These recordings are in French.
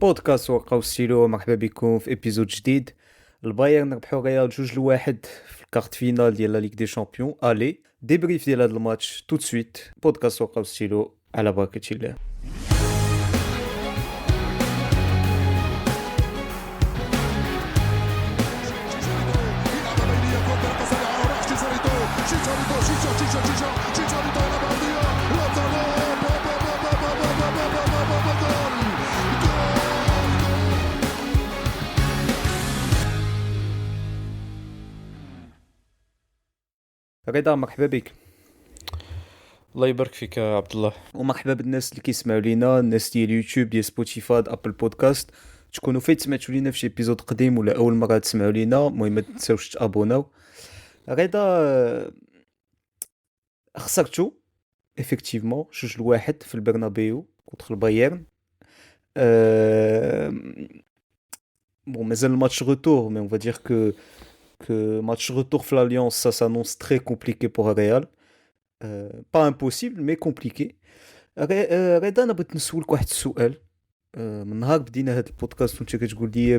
بودكاست وقع وستيلو، مرحبا بكم في ابيزود جديد. البايرن ربحوا ريال 2-1 في الكارت فينال ديال لا ليغ دي شامبيون. الي ديبريف ديال هذا الماتش تو سويت. بودكاست وقع وستيلو على بركة الله. رضا مرحبا بك، الله يبارك فيك يا عبد الله. ومرحبا بالناس اللي كيسمعوا لينا، الناس ديال يوتيوب، ديال سبوتيفاي، ابل بودكاست. تكونوا فايت سمعتوا لينا في شي ابيزود قديم ولا اول مره تسمعوا لينا، المهم ما تنساوش تابوناو. رضا، خسرتوا effectivement 2-1 في البرنابيو contre البايرن. Euh, bon, مازال الماتش retour, mais on va dire que match retour في l'Alliance, ça s'annonce très compliqué pour Real. Pas impossible, mais compliqué. رضا، انا بغيت نسولك واحد السؤال. من نهار بدينا هذا البودكاست وانت كتقول لي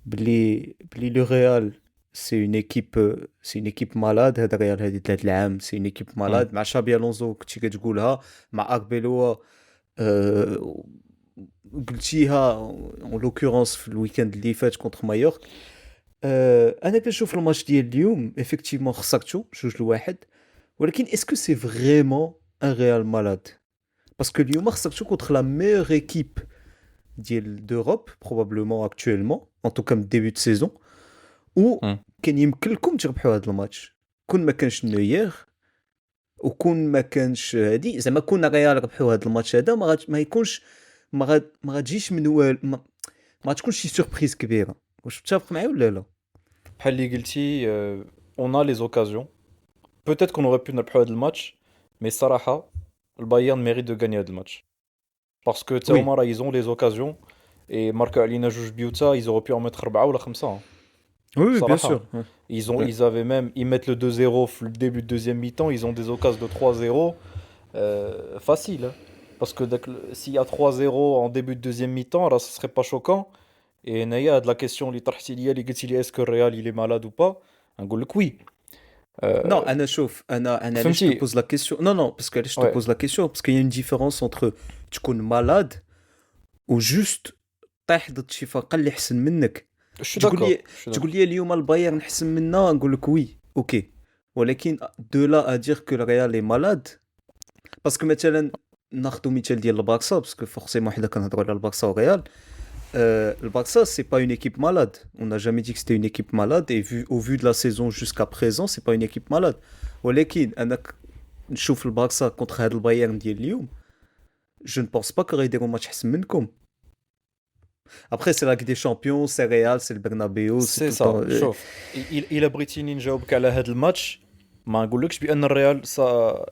بلي لو ريال سي اون ايكيب مالاد. هذا ريال هذه ثلاث العام سي اون ايكيب مالاد. مع شابي الونزو كنتي كتقولها، مع اربيلوا قلتيها اون لوكورونس في الويكاند اللي فات كونتر مايورك. انا كنشوف الماتش ديال اليوم effectivement خسرتو 2-1، ولكن اسكو سي فريمون ان ريال مالاد؟ باسكو اليوم خسرتو كونتر لا ميور ايكيب ديال دوروب probablement actuellement en tout cas من début de saison، و كان يمكن لكم تربحوا هذا الماتش كون ما كانش نوير وكون ما كانش هادي. زعما كنا ريال ربحوا هذا الماتش هذا ما يكونش ما غاتجيش من ما تكونش شي سوربريز كبيره. واش متفق معايا ولا لا؟ بحال اللي قلتي، on a les occasions. Peut-être qu'on aurait pu نربحوا هذا الماتش، mais الصراحه البايرن mérite de gagner هذا الماتش parce que تا Oui. هما راه ils ont les occasions et marqué علينا جوج بيوتا. ils auraient pu en mettre 4 ولا 5. Oui, bien صراحه sûr. Ouais. ils avaient même, ils mettent le 2-0 في le début de deuxième mi-temps, ils ont des occasions de 3-0 facile, hein. Parce que s'il y a 3-0 en début de deuxième mi-temps, là, ce serait pas choquant. Et Naya, de la question, est-ce que Real il est malade ou pas? Un goal, oui. Non, انا شوف، انا علاش فهمتي؟ te pose la question. Non, parce que علاش te Ouais, pose la question parce qu'il y a une différence entre تكون malade و juste طيح ضد شي فرقه اللي احسن منك. je suis تقول d'accord. لي Je suis تقول d'accord. لي اليوم البايرن احسن منا، نقول لك وي اوكي، ولكن دو لا ادير كو الريال لي مالاد. باسكو مثلا ناخذ مثال ديال البارسا، باسكو فورسيمون حنا كنهضروا على البارسا والريال. Le Barça, c'est pas une équipe malade. On n'a jamais dit que c'était une équipe malade. Et au vu de la saison jusqu'à présent, c'est pas une équipe malade. ولكن أنا نشوف البارسا contre هذا البايرن ديال اليوم، je ne pense pas qu'ils يديروا ماتش أحسن منكم. Après, c'est la Ligue des Champions, c'est Real, c'est le Bernabéu, c'est C'est tout le temps. ça. شوف، إلا بغيتيني نجاوبك على هذا الماتش، ما نقولكش بأن الريال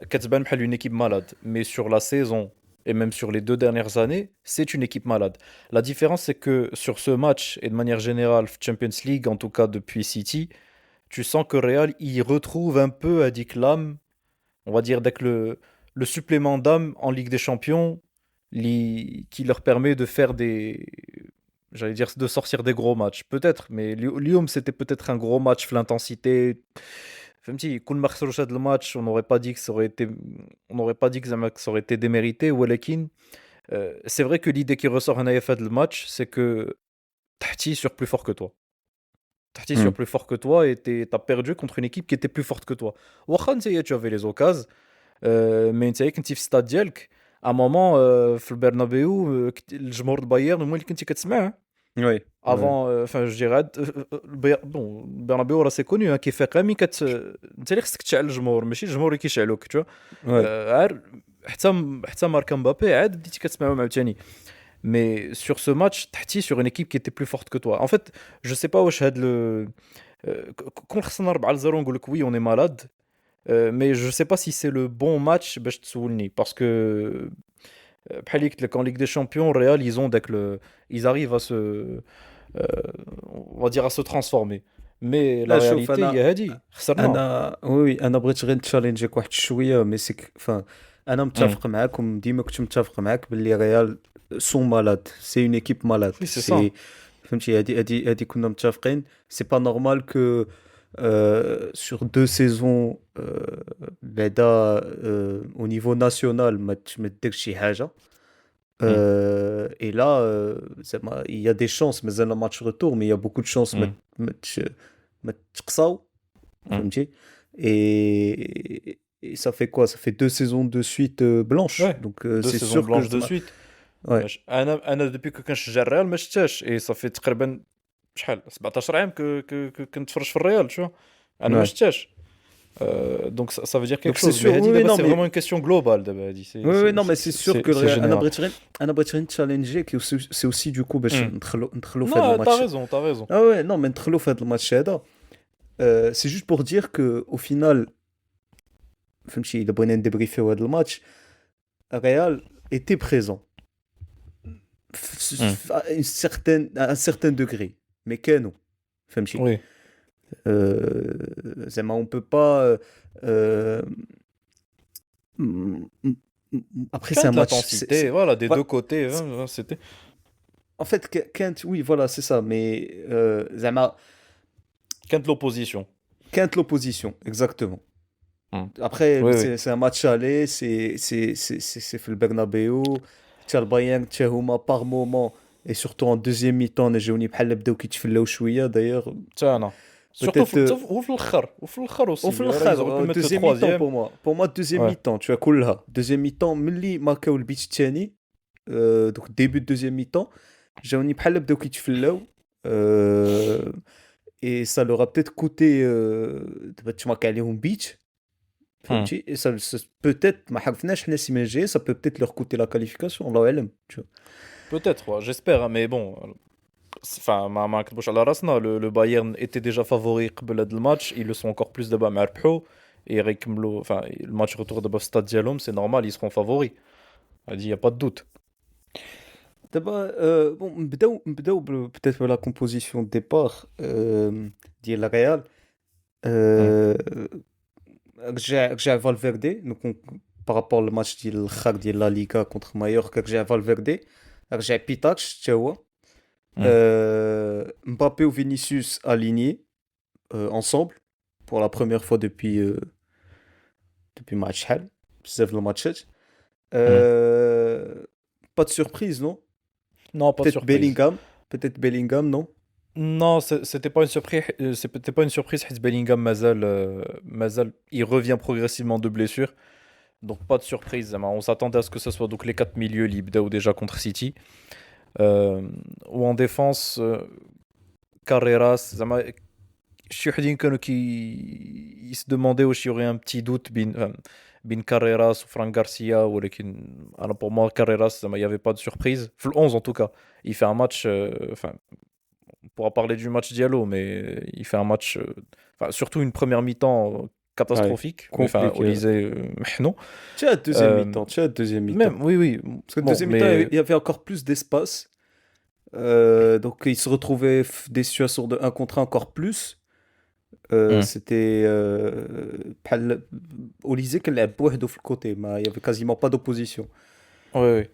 كتبان بحال une équipe malade, mais sur la saison et même sur les 2 dernières années, c'est une équipe malade. La différence, c'est que sur ce match et de manière générale, Champions League, en tout cas depuis City, tu sens que Real il retrouve un peu Adik l'âme, on va dire avec le supplément d'âme en Ligue des Champions, qui leur permet de faire j'allais dire de sortir des gros matchs. Peut-être, mais Lyon c'était peut-être un gros match, l'intensité. فهمتي كون ما خسروش هذا الماتش on n'aurait pas dit que ça aurait été on n'aurait pas dit que ça aurait été démérité. ولكن c'est vrai que l'idée qui ressort هنايا في هذا الماتش c'est que تحتي sur plus fort que toi. تحتي sur plus fort que toi et t'as perdu contre une équipe qui était plus forte que toi. واخا نتايا tu avais les occasions, mais نتايا كنتي في ستاد ديالك à un moment في البرنابيو. الجمهور البايرن هما اللي كنتي كتسمع Oui. avant, enfin je dirais bon Bernabéu راه سي كوني كيفيق غير ملي انت اللي خصك تشعل الجمهور، ماشي الجمهور اللي كيشعلوك. تو Ouais. عار حتى مارك مبابي عاد بديتي كتسمعهم عاوتاني. mais sur ce match تحتي sur une équipe qui était plus forte que toi. En fait je sais pas واش هاد كون خسرنا 4-0 نقول لك oui on est malade, mais je sais pas si c'est le bon match باش تسولني parce que بحال اللي قلت لك en Ligue des Champions Real ils arrivent à se on va dire à se transformer, mais la لا شوف، réalité هي هادي خسرنا. وي انا بغيت غير نتشالنجيك واحد شويه، مي سي انا متفق معاك وديما كنت متفق معاك باللي ريال sont malades. C'est une équipe malade. Oui, c'est ça. C'est فهمتي هذه كنا متفقين. C'est pas normal que sur 2 saisons بعدا au niveau national ما تديرش شي حاجة. Hmm. Et là, il y a des chances, mais un match retour, mais il y a beaucoup de chances Hmm. ما تقصاو. Hmm. فهمتي. Et ça fait quoi? Ça fait 2 saisons de suite blanches. Ouais, Donc deux c'est saisons sûr que blanches de suite. ouais. انا depuis que كنشجع الريال ما شفتهاش اي صافي تقريبا شحال 17 عام كنتفرج في الريال شو انا ما Ouais. شفتهاش donc ça veut dire Donc quelque c'est chose mais sûr, هادي oui, oui, دابا non, c'est mais vraiment une question globale دابا هادي oui, oui, non, mais c'est sûr que le c'est Real, général أنا بغيت غير نتشالنجي c'est aussi du coup باش Hmm. ندخلوا في هذا non الماتش. t'as raison Ah ouais, non, mais ندخلوا في هذا الماتش هذا. C'est juste pour dire que au final, فهمتي إلا بغينا ندبريفيو هذا الماتش, Real était présent Hmm. à un certain degré, mais كانوا فهمتي. oui زعما on peut pas euh, mm, mm, après c'est un كانت match l'intensité voilà des deux voilà. côtés c'était En fait Kent oui voilà c'est ça mais زعما كانت l'opposition Kent l'opposition exactement. Hmm. Après oui oui c'est un match aller c'est في البرنابيو. تاع البايرن حتى هما par moment et surtout en deuxième mi-temps نجوني بحال بداو كيتفلاو شويه d'ailleurs حتى انا surtout peut-être وفي الاخر au aussi ils auraient pu الاخر mettre le deuxième mi-temps troisième pour moi deuxième ouais mi-temps tu as كلها deuxième mi-temps ملي ماركاو البيت الثاني donc début de deuxième mi-temps جاوني بحال بداو كيتفلاو euh, et ça leur a peut-être coûté دابا تمارك عليهم بيت Hmm. فهمتي et peut-être ما حرفناش حنا السيمانه الجايه ça peut peut-être leur coûter la qualification الله اعلم tu vois. peut-être ouais, j'espère hein, mais bon enfin ما نكذبوش على راسنا le Bayern était déjà favori قبل هذا الماتش ils le sont encore plus دابا مع ربحوا et غيكملوا enfin le match retour دابا في stade ديالهم c'est normal ils seront favoris هادي y a pas de doute دابا bon نبداو peut-être la composition de départ ديال الريال. Hmm. رجع فالفيردي دونك par rapport للماتش ديال الاخر ديال لا ليغا كونتر مايوركا رجع فالفيردي رجع بيتاكش حتى هو. Hmm. Mbappé ou Vinicius alignés ensemble pour la première fois depuis match حال بزاف الماتشات. Hmm. Pas de surprise non? non pas de surprise Peut-être Bellingham non? non c'était pas une surprise c'était pas une surprise حيت Bellingham مازال il revient progressivement de blessure donc pas de surprise زعما on s'attendait à ce que ce soit donc les quatre milieux اللي يبداو déjà contre City ou en défense Carreras زعما شي وحدين كانوا se demandaient واش y aurait un petit doute بين Carreras ou Fran Garcia ولكن انا pour moi Carreras زعما y avait pas de surprise في ال 11 en tout cas il fait un match enfin on pourra parler du match Diallo mais il fait un match enfin surtout une première mi-temps Ouais, catastrophique enfin compliqué. Olysée محنو Tu as deuxième mi-temps, tu as deuxième mi-temps. même oui Parce que bon deuxième mi-temps, mais il y avait encore plus d'espace. Donc il se retrouvait des situations de 1 contre 1 encore plus. hmm. C'était بحال Olysée qui لعب بوحده في الكوتي il y avait quasiment pas d'opposition. oui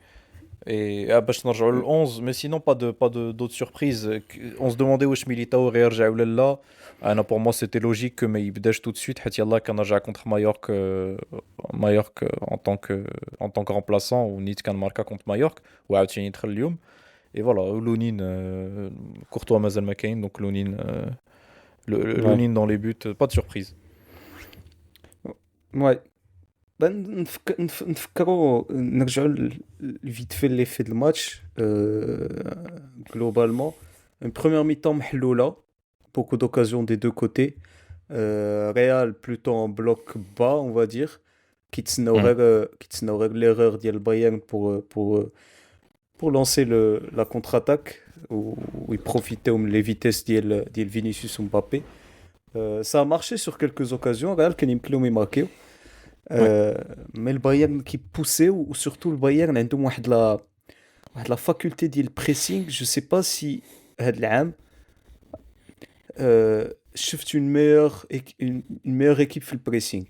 et باش نرجعوا لل 11 mais sinon pas de d'autres surprises on se demandait واش ميليتاو غيرجع ولا لا انا pour moi c'était logique que ما يبداش tout de suite حيت يلاه كان رجع contre Mallorca en tant que remplaçant ونيت كان ماركا contre Mallorca وعاوتاني يدخل اليوم et voilà لونين كورتوا مازال ما كاين donc لونين Ouais. لونين dans les buts pas de surprise Ouais. نفكروا نرجعوا vite fait l'effet de match globalement. Une première mi-temps محلولة, beaucoup d'occasions des deux côtés. Real plutôt en bloc bas, on va dire. كيتسناو غير l'erreur ديال Bayern pour lancer la contre-attaque où ils profitaient les vitesses ديال Vinicius ou Mbappé. Ça a marché sur quelques occasions. Real كان يمكن لهم يماركيو. Mais le Bayern qui poussait ou surtout le Bayern عندهم واحد la faculté ديال pressing. Je sais pas si هاد العام شفت une meilleure équipe في le pressing.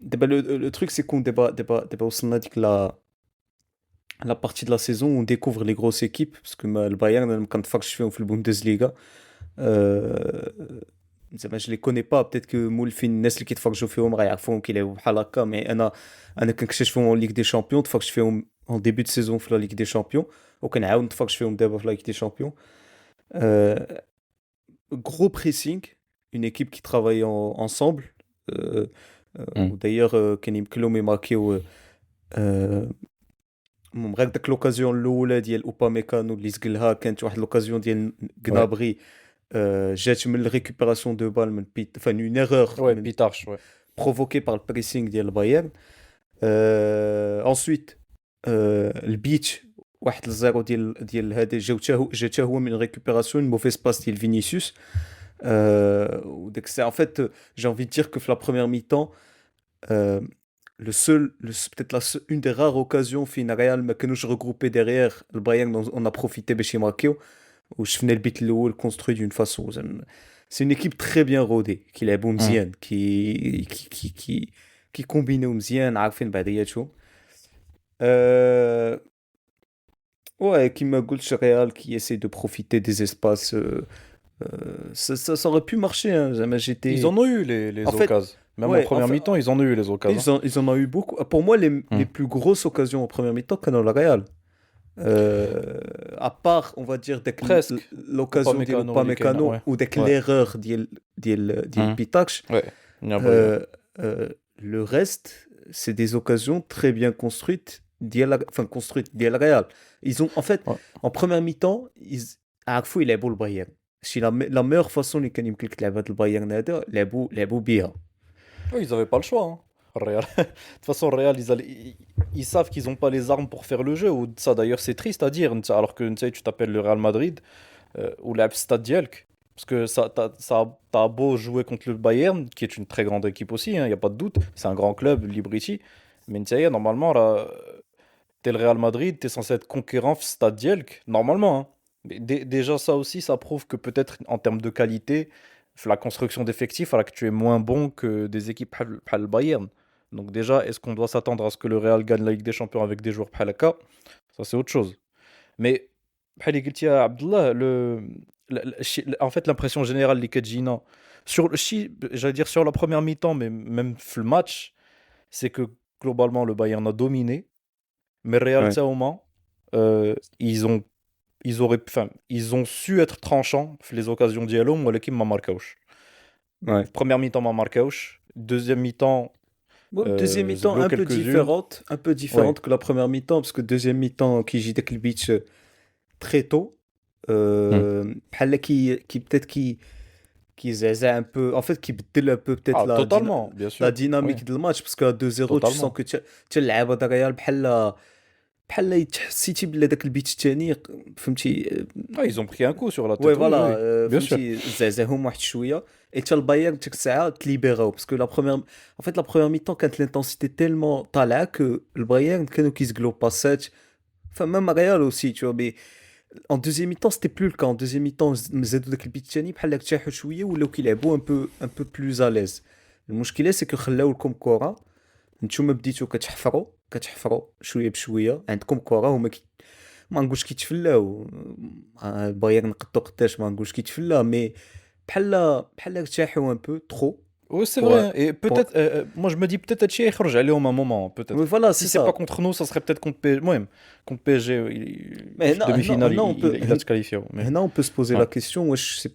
دابا le truc c'est qu'on دابا وصلنا ديك la partie de la saison où on découvre les grosses équipes, parce que le Bayern, quand je fais au Bundesliga, euh, زعما je les connais pas, peut-être que مولفين الناس اللي كيتفرجوا فيهم راه يعرفوهم كيلعبوا بحال هكا، مي انا كنكتشفهم في ليغ دي شامبيون، تفرجت فيهم اون ديبي دو سيزون في لا ليغ دي شامبيون، وكنعاود نتفرج فيهم دابا في لا ليغ دي شامبيون. Euh, Gros pressing, une équipe qui travaille ensemble. Euh, D'ailleurs, كان يمكن لهم يماركيو المهم غير داك لوكازيون الاولى ديال اوباميكانو اللي سقلها، كانت واحد لوكازيون ديال Ouais, غنابري، جات من الريكوبيراسيون دو بال من بيت، enfin une erreur ouais, Pitarch, ouais. provoquée par le pressing ديال البايرن. ensuite البيتش واحد الزيرو ديال هذا جا حتى هو من ريكوبيراسيون موفيس باس ديال فينيسيوس. وداك الساعه en fait j'ai envie de dire que في la première mi-temps euh, peut-être une des rares occasions فين ريال ما كانوش regroupés derrière البايرن on a profité باش يماركيو، وشفنا البيت الاول construit d'une façon c'est une équipe très bien rodée qui لعبوا Mm. مزيان qui كومبينيو مزيان عارفين بعضياتهم. Euh, ouais, qui m'a قلت Real qui essaie de profiter des espaces. Ça aurait pu marcher, hein. Jamais Ils j'étais. en ont eu En les fait, occasions. Même en ouais, première mi-temps, ils en ont eu les occasions. ils en ont eu beaucoup. Pour moi, les Mm. plus grosses occasions en première mi-temps, quand on le Real. À part, on va dire, Presque. l'occasion de Upamecano, Likena, Upamecano ouais. ou Ouais. l'erreur de Mm. Pitac. Ouais. Gnabry, ouais. Le reste, c'est des occasions très bien construites, enfin construites, ديال Real. Ils ont, en fait, Ouais. en première mi-temps, عرفوا يلعبوا البايرن. Si la meilleure façon اللي كان يمكن لك تلعب هذا البايرن هذا لعبوا بيها. Oui, ils n'avaient pas le choix, hein. Real. De toute façon, Real, ils savent qu'ils n'ont pas les armes pour faire le jeu. Ou ça, d'ailleurs, c'est triste à dire. Alors que tu sais, tu t'appelles le Real Madrid ou la Stade Dielk. Parce que t'as beau jouer contre le Bayern, qui est une très grande équipe aussi, il n'y a pas de doute. C'est un grand club, Librici. Mais tu sais, normalement, là, t'es le Real Madrid, t'es censé être conquérant Stade Dielk. Normalement, hein. Mais déjà, ça aussi, ça prouve que peut-être en termes de qualité, la construction d'effectifs, alors que tu es moins bon que des équipes بحال le Bayern. Donc déjà, est-ce qu'on doit s'attendre à ce que le Real gagne la Ligue des Champions avec des joueurs بحال هكا? Ça, c'est autre chose. Mais بحال اللي قلت يا عبد الله, en fait, l'impression générale اللي كتجينا sur j'allais dire sur la première mi-temps, mais même le match, c'est que globalement le Bayern a dominé, mais le Real Ouais. حتى هما ils ont su être tranchants في les occasions ديالهم, ولكن ما ماركاوش. Ouais. Première mi-temps ما ماركاوش, deuxième mi-temps Bon, deuxième mi-temps زبلوا un peu quelques-unes. différente Ouais. que la première mi-temps, parce que deuxième mi-temps qui joue avec le beach très tôt, بحال qui peut-être qui زعزع un peu, en fait qui بدل un peu peut-être Ah, totalement, bien la sûr. dynamique Oui, du match, parce qu'à 2-0 tu sens totalement. que tu اللعابه ديال الريال بحال حسيتي بلي داك البيت الثاني فهمتي. Ah, ils ont pris un coup sur la Ouais tête, oui, voilà, oui, bien sûr. فهمتي زعزعهم واحد شويه. Et tu as le Bayern ديك الساعه تليبيراو، parce que la première mi-temps كانت l'intensité tellement طالعه que le Bayern كانوا كيسقلوا باسات. Enfin même Real aussi, tu vois, mais en deuxième mi-temps c'était plus le cas. En deuxième mi-temps زادوا داك البيت الثاني بحال ارتاحوا شويه ولاو كيلعبوا un peu plus à l'aise. المشكله سي كو خلاو لكم كره، نتوما بديتو كتحفروا شويه بشويه، عندكم كره هما ما نقولش كيتفلاو. البايرن قدو قداش ما نقولش كيتفلا، مي بحال ارتاحوا un peu trop Oui, c'est pour vrai, hein. Et pour peut-être, moi je me dis peut-être هادشي يخرج عليهم un moment, mais peut-être. voilà Si c'est c'est pas ça. contre nous, ça serait peut-être contre PSG. Moi-même, contre PSG, Mais demi-finale, هنا on peut il a se qualifié. Mais... هنا on peut se poser Ouais. la question, wesh, ce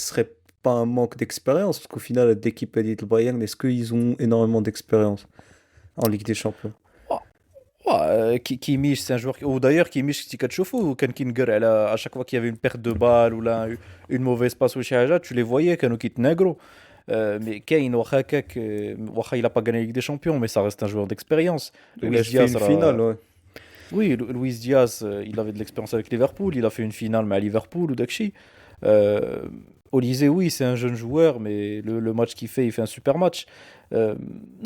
serait pas un manque d'expérience, parce qu'au final l'équipe élite le Bayern, est-ce qu'ils ont énormément d'expérience en Ligue des Champions? Kimmich, c'est un joueur. Ou d'ailleurs, Kimmich, si tu ou quand Kinger, à chaque fois qu'il y avait une perte de balle ou là, une mauvaise passe ou chose, tu les voyais quand ils étaient négro. Mais Kane, il a pas gagné la Ligue des Champions, mais ça reste un joueur d'expérience. Il Luis a fait Diaz, une finale, ouais. oui, Luis Diaz, il avait de l'expérience avec Liverpool, il a fait une finale, mais à Liverpool ou Dakshi. Olise, oui, c'est un jeune joueur, mais le match qu'il fait, il fait un super match.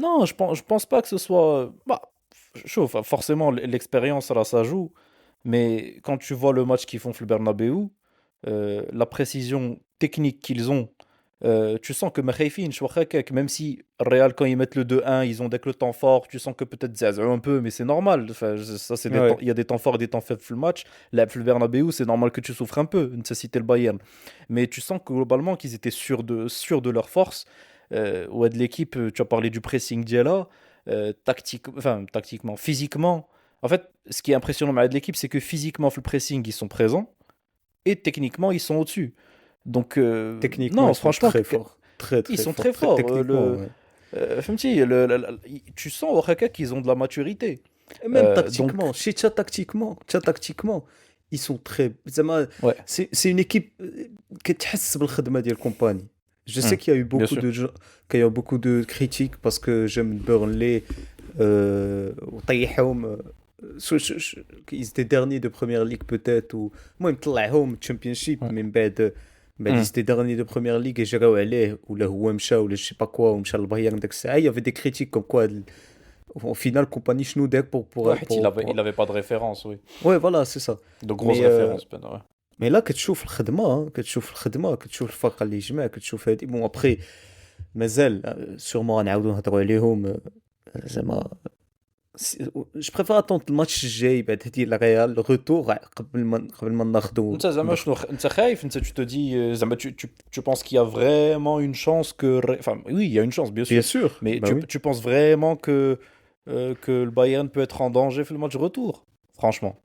Non, je pense pas que ce soit. Bah, chauffe, forcément, l'expérience, là, ça joue. Mais quand tu vois le match qu'ils font le Bernabeu, la précision technique qu'ils ont, tu sens que ما خايفينش واخا هكاك même si Real quand ils mettent le 2-1 ils ont dès que le temps fort tu sens que peut-être زعزعوا un peu mais c'est normal enfin, ça c'est des temps, Ouais, il y a des temps forts et des temps faibles في le match là في le Bernabeu c'est normal que tu souffres un peu انت cité le Bayern mais tu sens que globalement qu'ils étaient sûrs de leur force ouais de l'équipe tu as parlé du pressing d'Yala tactiquement physiquement en fait ce qui est impressionnant avec l'équipe c'est que physiquement le pressing ils sont présents et techniquement ils sont au-dessus donc techniquement, non ils sont franchement très forts. Très, ils très sont forts. très Très forts. techniquement, ouais. فهمتي tu sens au Oaxaca qu'ils ont de la maturité. Et même Donc, tactiquement, chez tactiquement, ils sont très. زعما ouais, c'est une équipe كتحس بالخدمة ديال الكومباني. Je sais qu'il y a eu bien beaucoup sûr. de gens, qu'il y a eu beaucoup de critiques parce que j'aime Burnley وطيحهم ils étaient derniers de première ligue peut-être ou المهم طلعهم championship Ouais. من بعد ils étaient derniers de première ligue et جراو عليه ولا هو مشى ولا je sais pas quoi ومشى للبايرن داك الساعة il y avait des critiques comme quoi au final compagnie شنو داك Ouais, il avait pas de référence, oui. ouais voilà c'est ça De grosses mais références, ben, ouais. mais là كتشوف الفرقة اللي جمع كتشوف هادي bon après مازال sûrement نعاودو نهضروا عليهم زعما je préfère attendre le match الجاي بعد هادي الريال الروتور قبل ما ناخدو انت زعما شنو انت خايف انت tu te dis زعما tu penses qu'il y a vraiment une chance que enfin oui il y a une chance bien bien sûr sûr mais bah oui tu penses vraiment que le Bayern peut être en danger في le match retour franchement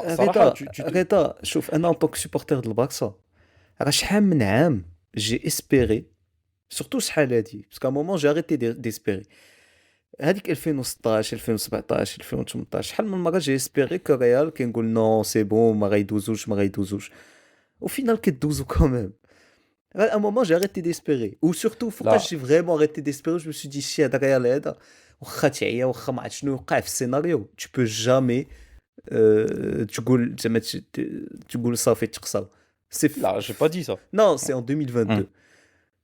صراحة رضا شوف انا en tant que supporter de البارسا راه شحال من عام جي اسبيري surtout شحال هادي parce qu'à un moment j'ai arrêté d'espérer هذيك 2016 2017 2018 شحال من مره جي اسبيري كريال كنقول نو سي بون ما غيدوزوش au final كدوزو quand même à un moment j'ai arrêté d'espérer ou surtout لا فوقاش j'ai vraiment arrêté d'espérer je me suis dit شي هذا ريال هذا واخا تعيا واخا ما عرفت شنو وقع في السيناريو tu peux jamais تقول زعما تقول صافي تخسر سي لا j'ai pas dit ça non c'est en Hum. 2022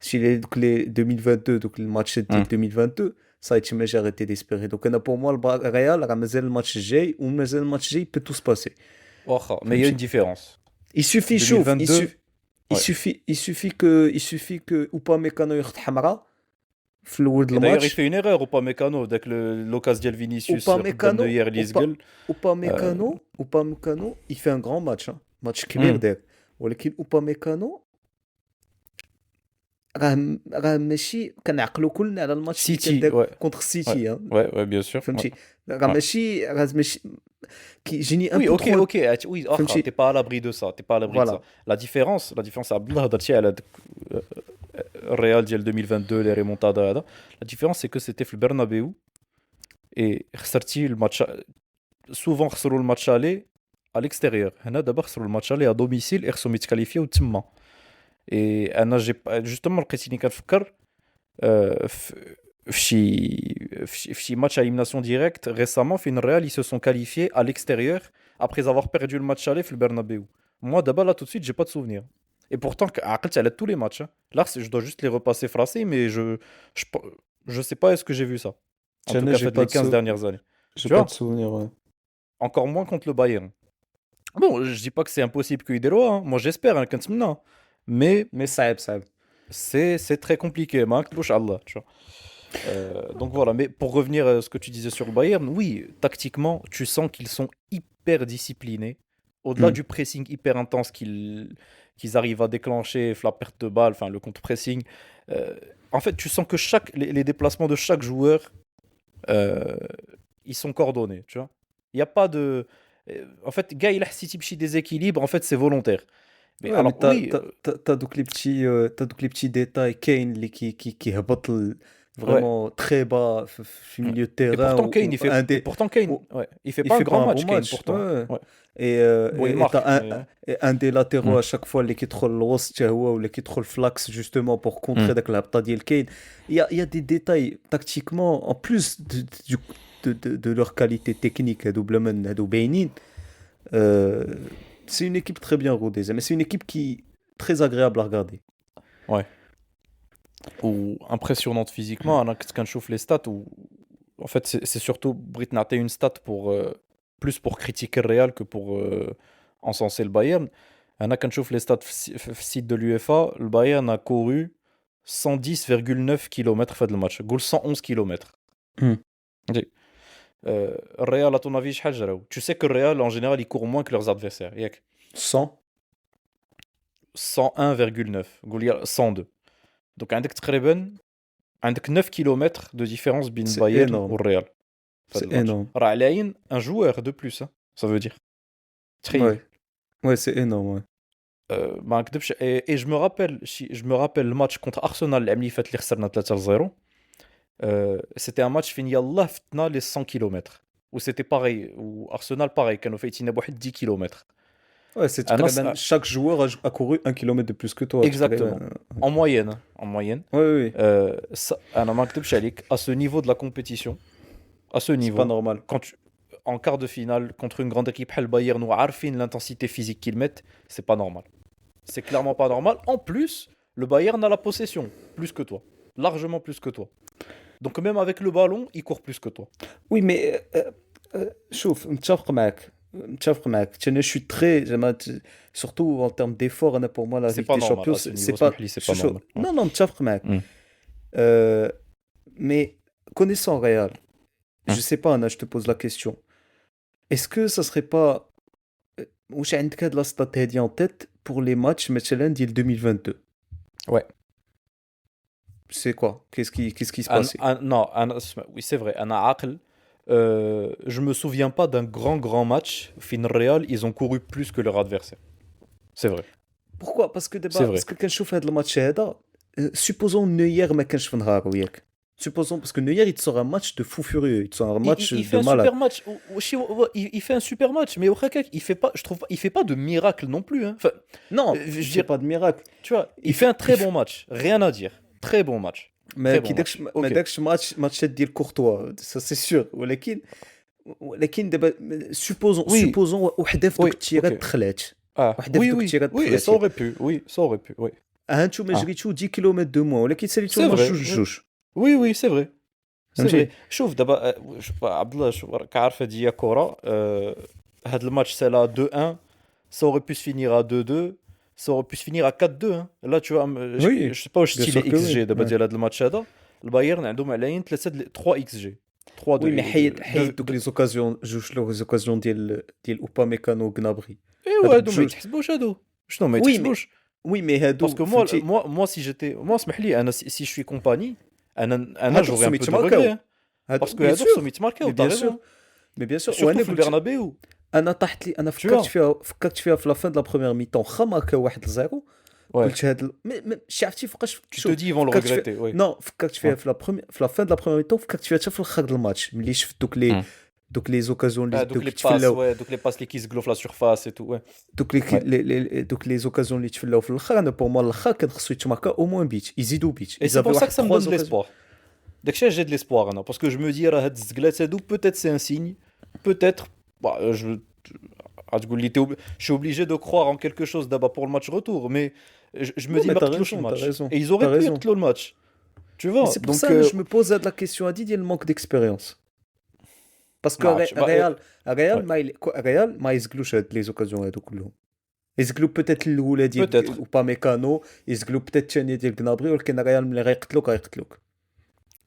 si les 2022 donc le match de Hum. 2022 ça a été mais j'ai arrêté d'espérer donc pour moi le Real راه مازال الماتش الجاي ومازال الماتش الجاي peut tout se passer واخا mais il y a une فهمتي différence il suffit شوف 2022 ouais il suffit que Upamecano ياخد حمراء في الاول د et d'ailleurs il الماتش fait une erreur Upamecano dès que l'occasion ديال Vinicius قدام Upamecano Neuer اللي يسقل Upamecano il fait un grand match hein. match كبير Hum. داير ولكن Upamecano راه ماشي كنعقلوا كلنا على الماتش اللي كان City دار ouais كونتر ouais السيتي ouais bien sûr ouais. فهمتي راه Ouais. ماشي كيجيني ان Oui, بو ok, ترو ok. Oui, فهمتي t'es pas à l'abri de ça. T'es pas à l'abri de ça. فوالا La différence, Abdullah هضرتي على Real ديال 2022 les remontadas هذا. La différence c'est que c'était في البرنابيو et خسرتي الماتش souvent خسروا الماتش aller à l'extérieur. هنا دابا خسروا الماتش aller à domicile et خصهم يتكاليفيو تما. Et انا justement لقيتيني كنفكر في شي match à élimination directe récemment في Real ils se sont qualifiés à l'extérieur après avoir perdu le match aller في البرنابيو. Moi d'abord là tout de suite j'ai pas de souvenir. Et pourtant عقلت على tous les matchs hein. Là je dois juste les repasser français mais je je sais pas est-ce que j'ai vu ça. En tout انا cas j'ai faites pas les de 15 dernières années. j'ai Tu pas de vois? souvenir ouais. Encore moins contre le Bayern. Bon, je dis pas que c'est impossible qu'il يديروها hein. Moi j'espère hein, كنتمنى. Mais mais صعب c'est très compliqué ما نكذبوش على الله tu vois. Donc voilà, mais pour revenir à ce que tu disais sur le Bayern, oui, tactiquement, tu sens qu'ils sont hyper disciplinés. Au-delà du pressing hyper intense qu'ils arrivent à déclencher, la perte de balle, enfin le contre-pressing. En fait, tu sens que les déplacements de chaque joueur, ils sont coordonnés, tu vois. Il n'y a pas de... En fait, gars, il a si type des équilibres, en fait, c'est volontaire. Mais ouais mais alors, oui, t'as دوك les petits détails كاين اللي كيهبط ouais. vraiment très bas في Ouais. milieu de Et terrain pourtant, Kane, ou un des ou- ouais, il fait il pas un fait pas grand un bon match, Kane, match pourtant. ouais. Ouais. Bon, il Et t'as marque, mais... un des latéraux Hmm. à chaque fois اللي كيدخل الوسط حتى هو ولا كيدخل flax justement pour Hmm. contrer داك الهبطه ديال كاين il y a des détails tactiquement en plus de leur qualité technique هادو بلا ما هادو باينين euh, c'est une équipe très bien rodée mais c'est une équipe qui très agréable à regarder Ouais. Ou impressionnante physiquement. Quand je chauffe les stats, ou en fait, c'est surtout Britney une stat pour plus pour critiquer le Real que pour encenser le Bayern. Anna كنشوف les stats في site de l'UEFA, le Bayern a couru 110,9 km في هذا الماتش. قول 111 km. Hmm. Le Real, à ton avis, شحال جراو? Tu sais que le Real, en général, ils courent moins que leurs adversaires. ياك 100. 101,9. قول لي 102. Donc عندك تقريبا 9 km de différence بين C'est Bayern énorme. والريال في هذا C'est الماتش. énorme. راه على عين un joueur de plus, hein, ça veut dire. تخيل. Ouais. Ouais, c'est énorme. Ouais. ما نكذبش. Et je me rappelle le match contre Arsenal العام اللي فات اللي خسرنا 3-0. C'était un match فين يلاه فتنا les 100 km. Où c'était pareil, ou Arsenal pareil, كانوا فايتين بواحد 10 km. Ouais, c'est أنا تقريبا chaque joueur a couru 1 kilomètre de plus que toi. Exactement. En moyenne, hein, en moyenne. Oui, oui. أنا ما نكذبش عليك, à ce niveau de la compétition, à ce C'est niveau, pas normal. quand tu, en quart de finale contre une grande équipe, le Bayern ou عارفين l'intensité physique qu'ils mettent, c'est pas normal. C'est clairement pas normal. En plus, le Bayern a la possession plus que toi, largement plus que toi. Donc même avec le ballon, il court plus que toi. Oui, mais شوف متفق معك. Je suis très surtout en termes d'effort أنا pour moi la C'est Ligue pas des normal. Champions À ce c'est niveau, pas اسمح لي, c'est pas chaud. normal. Ouais. Non, متفق معك. Mm. Mais connaissant Real, Mm. je sais pas Anna, je te pose la question. Est-ce que ça serait pas واش عندك هاد لا ستات هادي en tête pour les matchs مثلا ديال 2022 Ouais. c'est quoi qu'est-ce qui se passe Non, oui, c'est vrai. Anna عاقل. Je me souviens pas d'un grand match. Fin Real, ils ont couru plus que leur adversaire. C'est vrai. pourquoi parce que C'est دابا vrai. parce que كنشوف هاد الماتش هذا supposons Neuer ما كانش في نهار وياك supposons parce que Neuer il te sort un match de fou furieux il te sort un match Il de fait un malade super match. Il fait un super match, mais au Krakak, je trouve, il fait pas de miracle non plus, hein. Enfin, non je veux c'est dire, pas de miracle tu vois, il fait un très bon match. Rien à dire. Très bon match. ما Très bon كي داكش match. ما Ok. داكش ماتشات ديال كورتوا ça c'est sûr ولكن دابا supposons Oui. وحده في دوك Oui. التيرات Ok. دخلات Ah. وحده في Oui, دوك oui. التيرات Oui, et دخلات ça aurait pu. Oui, ça aurait pu. Oui. هانتوما Ah. جريتو 10 كيلومتر دو موان ولكن ساليتو C'est الماتش vrai. جوج Oui, oui, c'est vrai. C'est فهمتي vrai. شوف دابا, عبد الله, شوف راك عارف هادي هي كورة. هاد الماتش c'est là 2-1. Ça aurait pu se finir à 2-2. Ça aurait pu se finir à 4-2, hein. Là, tu vois, Oui, je sais pas واش bien شتي sûr لي que اكس جي oui. دابا Ouais. ديال هاد الماتش هذا. البايرن عندهم على عين 3 اكس جي. 3 Oui, mais de حيد دوك لي زوكازيون جوج لي زوكازيون ديال اوباميكانو وغنابري ايوا هادوك هادو ما بجوج يتحسبوش هادو. شنو ما وي مي يتحسبوش؟ وي Parce هادو que فهمتي moi si j'étais, moi اسمح لي, انا si je suis compagnie, انا هادوك j'aurais un خصهم peu de regret, يتماركاو hein. هادو Parce que بيان هادو خصهم سور يتماركاو, مي t'as بيان raison, سور hein. مي بيان سور Surtout وانا في قلت البرنابيو, انا طاحت لي انا tu vois. فكرت فيها في لا فان د لا بروميير ميطون خا ماركاو 1-0 Ouais. قلت شي عرفتي فوقاش Tu te شوف dis ils vont le فكرت فيها regretter, oui. نو فكرت فيها Ouais. في لا فان د لا بروميير ميطون فكرت فيها حتى في الاخر د الماتش ملي شفت Hmm. دوك لي زوكازيون اللي Ah, donc دوك les passes, تفلاو ouais, donc les passes qui se gonflent la surface et tout, ouais. دوك لي زوكازيون اللي تفلاو في الاخر انا بور موا الاخر كان خصو يتماركا او موان بيت يزيدوا بيت Et c'est pour ça que ça me donne de 3 l'espoir. Dakshya, j'ai de l'espoir, hein, parce que je me dis, راه هاد الزقلات هادو, peut-être c'est un signe, peut-être, bah, je suis obligé de croire en quelque chose d'abord pour le match retour, mais je me Non dis, mais t'as Martloche le raison, t'as match. raison, Et ils auraient t'as pu raison. être le match, tu Mais vois. c'est pour Donc, ça que je me pose la question à Didier le manque d'expérience. Parce que Real Real ما يزقلوش هاد لي زوكازيون هادو كلهم. يزقلو بوتيت الاولى ديال peut-être. اوباميكانو يزقلو بوتيت الثانيه ديال غنابري ولكن ريال ملي غيقتلوك.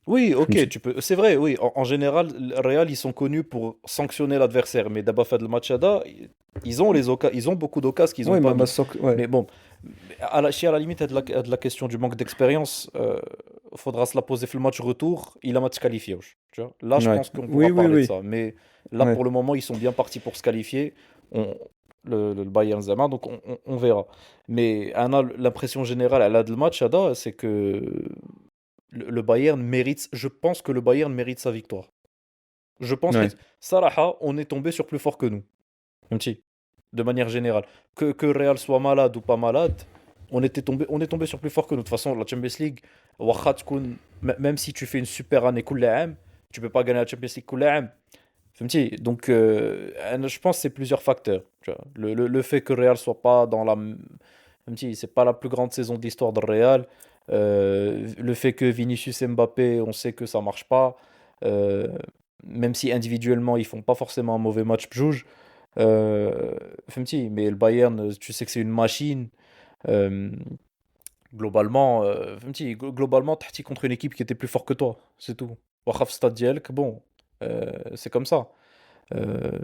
Oui, ok, فهمتي tu peux. C'est vrai, oui. En général, le Real, ils sont connus pour sanctionner l'adversaire. Mais d'abord, fait le match ils ont beaucoup d'occasions qu'ils وي n'ont pas ما mis. وي Mais bon, à la limite, de la question du manque d'expérience, faudra se la poser pour le match retour. Il a match qualifié, tu vois. Là, je Ouais. pense qu'on pourra Oui, parler de oui. ça. Mais là, Ouais. pour le moment, ils sont bien partis pour se qualifier. On- le Bayern Zama, donc on verra. Mais on a l'impression générale à la de match, Ada, c'est que le Bayern mérite. Je pense que le Bayern mérite sa victoire. Je pense Ouais. que Saraha, on est tombé sur plus fort que nous. فهمتي. De manière générale. Que Real soit malade ou pas malade, on est tombé sur plus fort que nous. De toute façon, la Champions League, واخا تكون- même si tu fais une super année كل عام, tu peux pas gagner la Champions League كل عام. فهمتي. Donc, je pense que c'est plusieurs facteurs. Tu vois. Le fait que Real soit pas dans la... فهمتي, c'est pas la plus grande saison de l'histoire de Real. Le fait que Vinicius et Mbappé, on sait que ça marche pas. Même si individuellement, ils font pas forcément un mauvais match بجوج. فهمتي mais le Bayern tu sais que c'est une machine euh, globalement فهمتي globalement تحتي contre une équipe qui était plus fort que toi c'est tout واخا في stade ديالك bon c'est comme ça. Euh,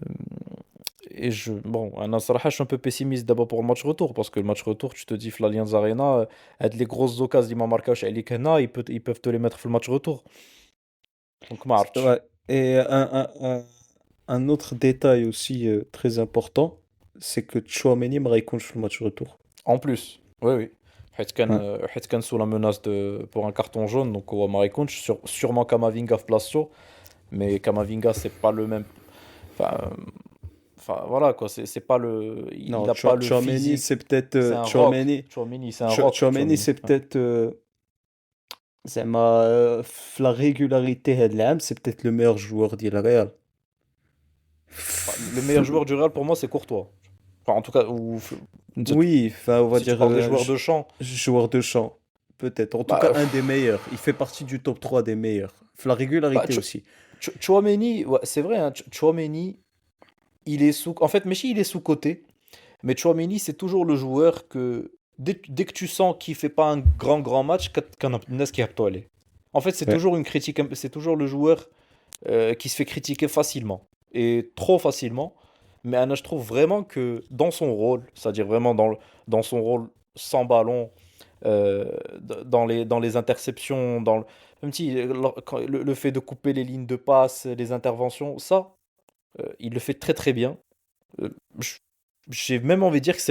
et bon, أنا صراحة je suis un peu pessimiste d'abord pour le match retour parce que le match retour tu te dis في l'Allianz Arena هاد les grosses occasions اللي ما ماركاوش عليك هنا ils peuvent te les mettre في le match retour donc ما C'est عرفتش. vrai. Et un autre détail aussi très important, c'est que Tchouaméni ما غيكونش في الماتش retour. En plus, oui, oui. Ouais. حيت كان sous la menace pour un carton jaune, donc هو ما غيكونش sûrement Kamavinga في بلاصتو, mais Kamavinga c'est pas le même. Enfin, voilà quoi, c'est pas il Non, a pas le Tchouaméni, physique, c'est peut-être c'est un rock. Tchouaméni, c'est un rock. Tchouaméni, Tchouaméni. c'est peut-être زعما في la régularité هاد العام, c'est peut-être le meilleur joueur ديال Real. Enfin, le meilleur joueur du Real pour moi c'est Courtois. Enfin, en tout cas, Oui, enfin, on va si tu dire parles des joueurs de champ, joueur de champ, peut-être. En tout bah, cas, un des meilleurs. Il fait partie du top 3 des meilleurs. La bah, régularité aussi. Tchouaméni, ouais, c'est vrai, hein, Tchouaméni, il est sous. En fait, Messi, il est sous-coté. Mais Tchouaméni, c'est toujours le joueur que dès que tu sens qu'il fait pas un grand match, الناس كيهبطوا عليه. En fait, c'est Ouais. toujours une critique, c'est toujours le joueur qui se fait critiquer facilement et trop facilement. Mais Anna, je trouve vraiment que dans son rôle, c'est-à-dire vraiment dans son rôle sans ballon, dans les interceptions, même si le fait de couper les lignes de passe, les interventions, ça, il le fait très très bien. Euh, j- j'ai même envie de dire que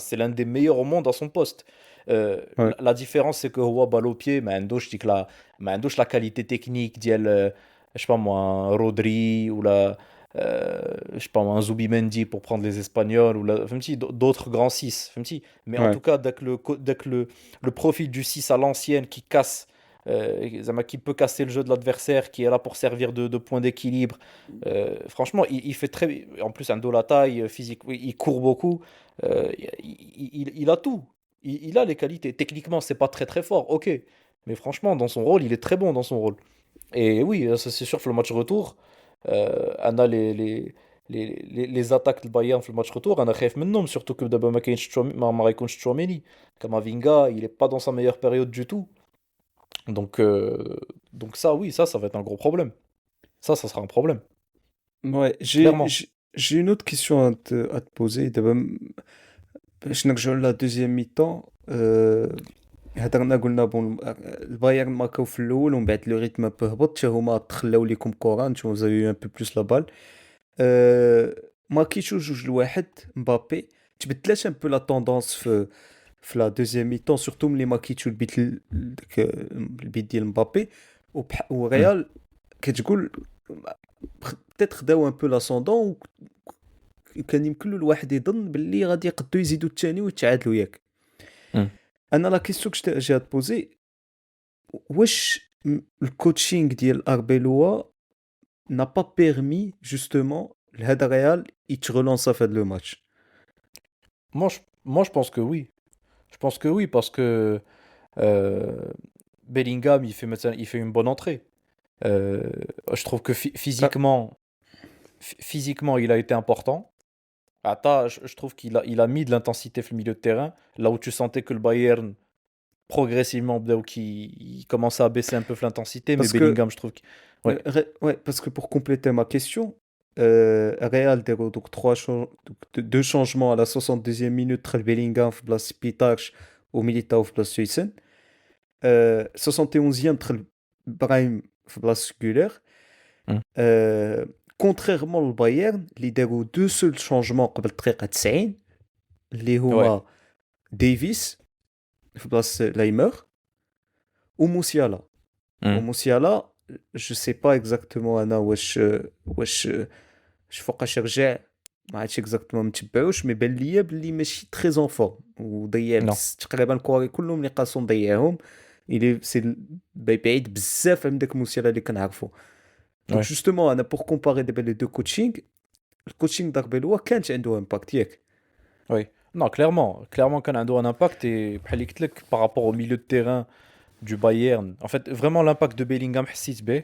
c'est l'un des meilleurs au monde à son poste. Ouais. La différence, c'est que هو balle au pied, ما عندوش la qualité technique ديال je sais pas moi, un Rodri ou je sais pas moi, un Zubimendi pour prendre les Espagnols ou فهمتي, d'autres grands 6 فهمتي. Mais en Ouais. tout cas, dès que le profil du 6 à l'ancienne qui casse, زعما qui peut casser le jeu de l'adversaire, qui est là pour servir de point d'équilibre. Franchement, il fait très. En plus, un dos la taille, physique, oui, il court beaucoup. Il a tout. Il a les qualités. Techniquement, c'est pas très très fort, ok. Mais franchement, dans son rôle, il est très bon dans son rôle. Et oui, ça c'est sûr, pour le match retour, on a les attaques du Bayern pour le match retour, on a خايف منهم, surtout que d'abord ما غيكونش Tchouaméni. Kamavinga, il est pas dans sa meilleure période du tout. Donc, euh, donc ça, oui, ça va être un gros problème. Ça sera un problème, Ouais. clairement. J'ai une autre question à te poser. دابا باش نرجعوا la deuxième mi-temps. هضرنا قلنا بون البايرن ماركاو في الاول ومن بعد لو ريتم بو هبط حتى هما تخلاو ليكم كورة نتوما زاوي ان بو بلوس لا بال. ماركيتشو 2-1 مبابي تبدلات ان بو لا توندونس في لا دوزيام ميتون سورتو ملي ماركيتشو داك البيت ديال مبابي Hmm. وريال كتقول بتيت خداو ان بو لاسوندون وكان يمكن له الواحد يظن باللي غادي يقدو يزيدوا الثاني ويتعادلوا ياك. Hmm. انا لا كيسيون كنت جا تبوزي واش الكوتشينغ ديال اربيلوا n'a pas permis justement لهذا ريال يترولونسا في هذا لو ماتش. Moi, je pense que oui. Je pense que oui, parce que euh, Bellingham, il fait une bonne entrée. Euh, je trouve que physiquement, il a été important. Je trouve qu'il a mis de l'intensité sur le milieu de terrain, là où tu sentais que le Bayern, progressivement, il commençait à baisser un peu l'intensité, mais Parce que Bellingham, je trouve que... Ouais, ouais, parce que pour compléter ma question, Real داروا donc deux changements à la 62e minute entre Bellingham في بلاصة بيتاش وميليتاو في بلاصة هويسن. 71e entre برايم في بلاصة جولر. Mm. Contrairement au Bayern اللي داروا deux seuls changements قبل الدقيقة 90 اللي Ouais. هما ديفيس في بلاصة لايمر وموسيالا. Mm. وموسيالا جو سي با اكزاكتومون انا واش فوقاش رجع ما عرفتش اكزاكتومون متبعوش مي بان ليا بلي ماشي تري اون فورم وضيع Non. تقريبا الكواري كلهم اللي قاسو ضيعهم. الي سي بعيد بزاف على داك موسيالا اللي كنعرفو. دونك Ouais. جوستومون انا بور كومباري دابا لي دو كوتشينغ الكوتشينغ داربيلوا كانت عنده امباكت ياك. Oui. Non, clairement. Clairement qu'un ado a un impact et بحال قلت لك, par rapport au milieu de terrain du Bayern. En fait, vraiment l'impact de Bellingham حسيت به.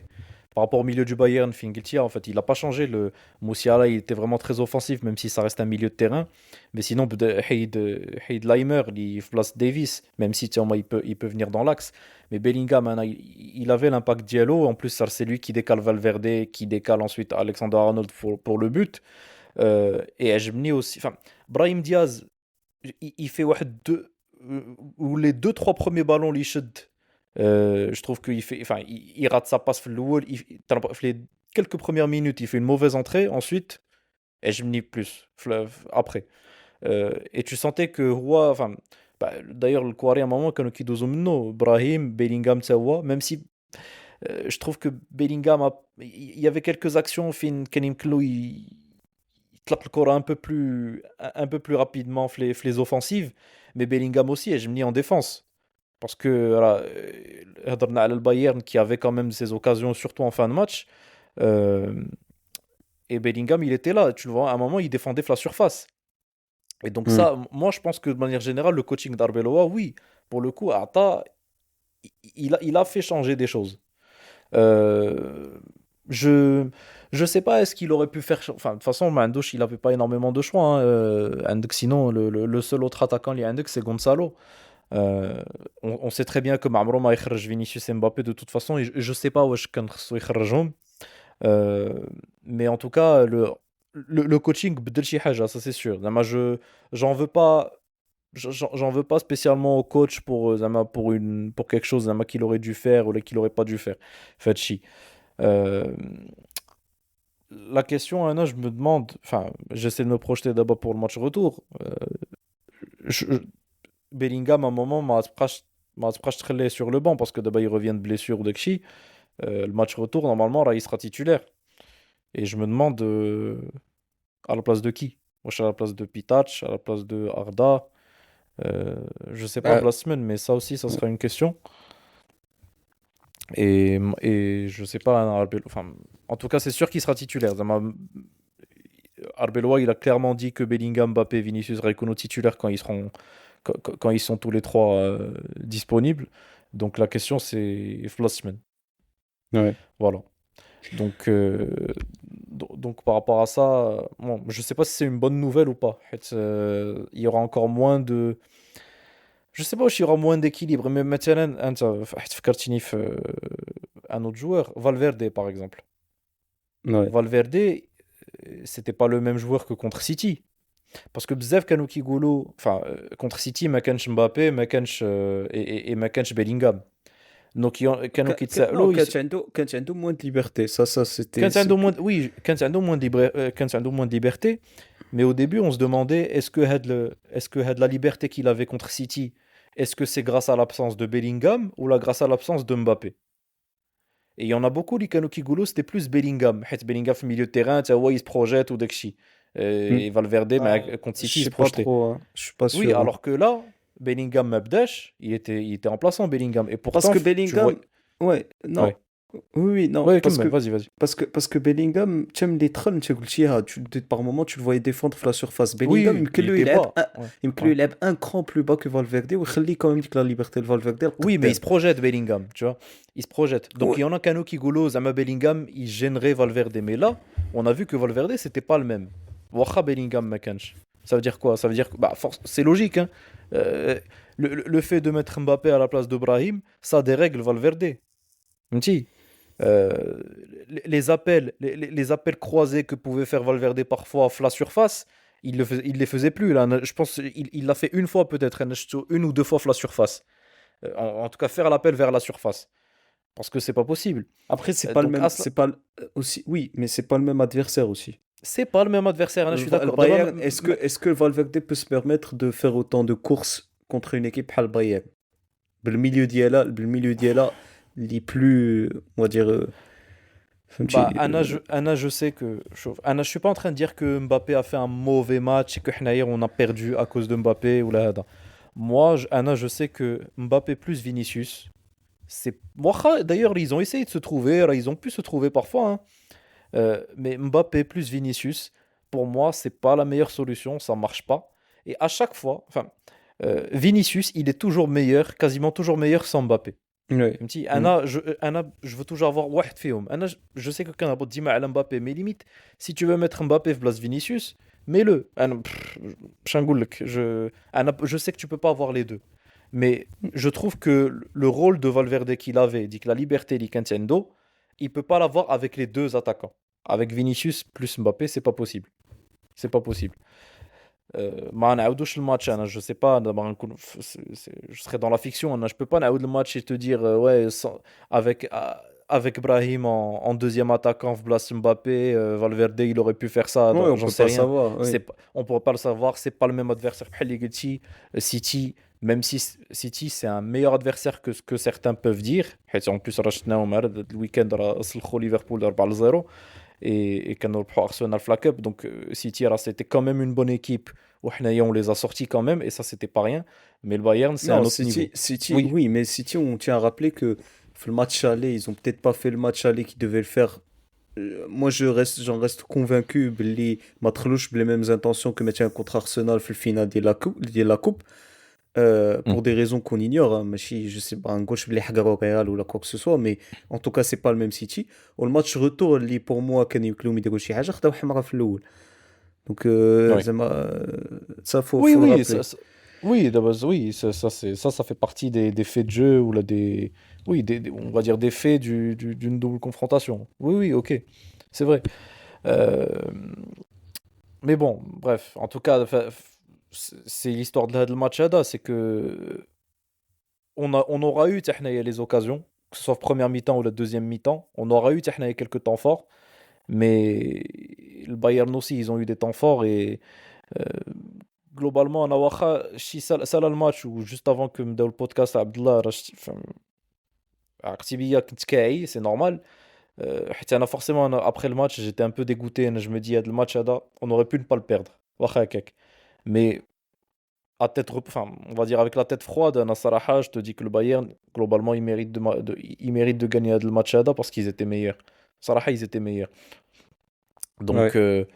par rapport au milieu du Bayern, Fingaltia, en fait, il n'a pas changé. Le Musiala, il était vraiment très offensif, même si ça reste un milieu de terrain. Mais sinon, Haid Leimer, il place Davis, même si tiens, moi, il peut venir dans l'axe. Mais Bellingham, hein, il avait l'impact Diallo. En plus, ça, c'est lui qui décale Valverde, qui décale ensuite Alexander-Arnold pour le but. Et Ajmini aussi. Enfin, Brahim Diaz, il fait ou les deux, trois premiers ballons, je trouve qu'il fait, enfin, il rate sa passe les quelques premières minutes, il fait une mauvaise entrée. Ensuite, et je me dis plus après. Et tu sentais que Roi, enfin, bah, d'ailleurs, le Kouari à un moment, quand il doit Brahim, Bellingham, Tsawa, même si je trouve que Bellingham, il y avait quelques actions, fin, Kenim Klo, il claque le corps un peu plus rapidement, les offensives, mais Bellingham aussi, et je me dis en défense. Parce que voilà, هضرنا على البايرن qui avait quand même ses occasions, surtout en fin de match. euh, et Bellingham, il était là. Tu le vois, à un moment, il défendait la surface. Et donc Hmm. ça, moi, je pense que de manière générale, le coaching d'Arbeloa, oui, pour le coup, Ata, il a fait changer des choses. Euh, je je sais pas, est-ce qu'il aurait pu faire. Enfin, de toute façon, Mandouche, il avait pas énormément de choix, hein. Sinon, le seul autre attaquant, c'est Gonzalo. Euh, on sait très bien que Mamrou ما يخرج Vinicius et Mbappé de toute façon, et je sais pas واش كان خصو يخرجهم. Euh, mais en tout cas, le coaching بدل شي حاجة, ça c'est sûr. زعما j'en veux pas, j'en veux pas spécialement au coach pour زعما pour quelque chose زعما qu'il aurait dû faire ou qu'il aurait pas dû faire. Fetchi. Euh, la question, Anna, je me demande, enfin, j'essaie de me projeter d'abord pour le match retour. Je- Bellingham, à un moment, m'a تخليه sur le banc parce que d'abord il revient de blessure ou de chi. Le match retour, normalement, là, il sera titulaire. Et je me demande à la place de qui? Moi, je suis à la place de Pitac, à la place de Arda. Euh, je sais pas, Bah, Blasman, mais ça aussi, ça ouais. sera une question. Et je sais pas, hein, enfin, en tout cas, c'est sûr qu'il sera titulaire. Arbeloa, il a clairement dit que Bellingham, Mbappé, Vinicius, Raikkonen titulaires quand ils sont tous les trois disponibles. Donc la question, c'est Blasman. Ouais. Voilà. Donc, donc par rapport à ça, bon, je sais pas si c'est une bonne nouvelle ou pas. Il y aura encore moins de. Je sais pas si il y aura moins d'équilibre, mais maintenant, فكرتيني في un autre joueur, Valverde par exemple. Ouais. Valverde, c'était pas le même joueur que contre City. Parce que bzaf كانوا كيقولوا, enfin, contre City ما كانش مبابي ما كانش et ما كانش Bellingham. Donc كانوا Non, كيتسائلوا كانت عنده moins de liberté. Ça c'était. كانت عنده moins, oui, كانت عنده moins de كانت عنده moins de liberté. Mais au début, on se demandait est-ce que la liberté qu'il avait contre City, est-ce que c'est grâce à l'absence de Bellingham ou là grâce à l'absence de Mbappé? Et il y en a beaucoup, les Kano Kigolo, c'était plus Bellingham. Bellingham au milieu de terrain, tu vois, il se projette ou Dekshi. Hmm. Et Valverde, Ah, mais contre je City, il se sais pas projetait. trop, hein. Je suis pas Oui, sûr, hein. alors que là, Bellingham Mabdash, il était remplaçant Bellingham. Et Parce pourtant, que tu vois. Bellingham, ouais, non, Ouais. oui, oui, non, Ouais, quand même, vas-y, vas-y. parce que Bellingham, tu aimes les trolls, tu par moment tu le voyais défendre la surface. Oui, Bellingham, oui, il était bas. Ouais. Ouais. il lève un cran plus bas que Valverde, ou il quand même la liberté de Valverde, le Oui, mais il قدام. se projette, Bellingham, tu vois. Il se projette. Donc il Ouais, y en a qu'un qui goulot, Zama Bellingham, il gênerait Valverde. Mais là, on a vu que Valverde, c'était pas le même. Wacha Bellingham, Makanch. Ça veut dire quoi? Ça veut dire que, bah, c'est logique, hein. Euh, le fait de mettre Mbappé à la place de Brahim, ça dérègle Valverde. Mti. Euh, les appels croisés que pouvait faire Valverde parfois à la surface, il les faisait plus. Là. Je pense il l'a fait une fois peut-être, une ou deux fois la surface. En tout cas, faire l'appel vers la surface. Parce que c'est pas possible. après, c'est pas le Donc, même, c'est pas aussi, oui, mais c'est pas le même adversaire aussi. c'est pas le même adversaire, hein, je suis Le d'accord. D'abord, Bayern, est-ce que Valverde peut se permettre de faire autant de courses contre une équipe بحال Bayern? Le milieu d'Iela, les plus, on va dire, bah, فهمتي. Anna, je sais que. Anna, je suis pas en train de dire que Mbappé a fait un mauvais match et que Hnaïr, on a perdu à cause de Mbappé ou là. Moi, Anna, je sais que Mbappé plus Vinicius, c'est. Moi, d'ailleurs, ils ont essayé de se trouver, là, ils ont pu se trouver parfois, hein. Mais Mbappé plus Vinicius, pour moi, c'est pas la meilleure solution, ça marche pas. Et à chaque fois, enfin, Vinicius, il est toujours meilleur, quasiment toujours meilleur sans Mbappé. Ouais. فهمتي Mm. انا je veux toujours avoir واحد فيهم انا je sais que كنهبط ديما على مبابي mais limite si tu veux mettre Mbappé في بلاص Vinicius mets-le انا باش نقول لك je sais que tu peux pas avoir les deux mais je trouve que le rôle de Valverde qu'il avait dit que la liberté اللي كانت عنده il peut pas l'avoir avec les deux attaquants avec Vinicius plus Mbappé c'est pas possible ما نعاودوش الماتش انا je sais pas دابا غنكون je serais dans la fiction انا je peux pas نعاود الماتش et te dire ouais avec avec Brahim en deuxième attaquant في بلاصة Mbappé Valverde il aurait pu faire ça Ouais, on j'en peut sais pas rien savoir. Oui. on pourrait pas le savoir c'est pas le même adversaire بحال اللي قلتي City même si City c'est un meilleur adversaire que ce que certains peuvent dire حيت en plus راه شفناهم هذا الويكاند راه سلخوا ليفربول 4-0 et كانوا ربحوا Arsenal في la Cup donc City راه c'était quand même une bonne équipe وحنايا on les a sortis quand même et ça c'était pas rien mais le Bayern c'est un Non, autre niveau City, oui oui, mais City, on tient à rappeler que le match aller, ils ont peut-être pas fait le match aller qu'ils devaient le faire. Moi, j'en reste convaincu. Billy Matrelouche, les mêmes intentions que mettre contre Arsenal في الفينال ديال la coupe. Mm. Pour des raisons qu'on ignore, hein, ماشي je sais pas, un gauche بلي حقروا Real ou là quoi que ce soit, mais en tout cas c'est pas le même City. Au match retour اللي pour moi كان يمكنلهم يديروا شي حاجة خداو حمراء في الأول. Donc oui زعما ça oui faut le oui rappeler. oui d'abord oui ça fait partie des faits de jeu ou là des oui on va dire des faits d'une double confrontation oui oui ok c'est vrai Euh, mais bon bref en tout cas c'est l'histoire de le match هذا c'est que on aura eu حنايا les occasions, que ce soit première mi-temps ou la deuxième mi-temps, on aura eu حنايا quelques temps forts, mais le Bayern aussi, ils ont eu des temps forts et euh, globalement, أنا واخا شي سال الماتش وجوست avant que نبداو البودكاست عبد الله راه عقتي بيا كنت كاعي سي نورمال حتى انا forcément après le match j'étais un peu dégoûté انا je me dis هاد الماتش هذا on aurait pu ne pas le perdre واخا هكاك mais à tête enfin, on va dire avec la tête froide, Nasaraha, je te dis que le Bayern, globalement, il mérite de gagner le match Ada parce qu'ils étaient meilleurs. Sarah, ils étaient meilleurs. Donc, Ouais.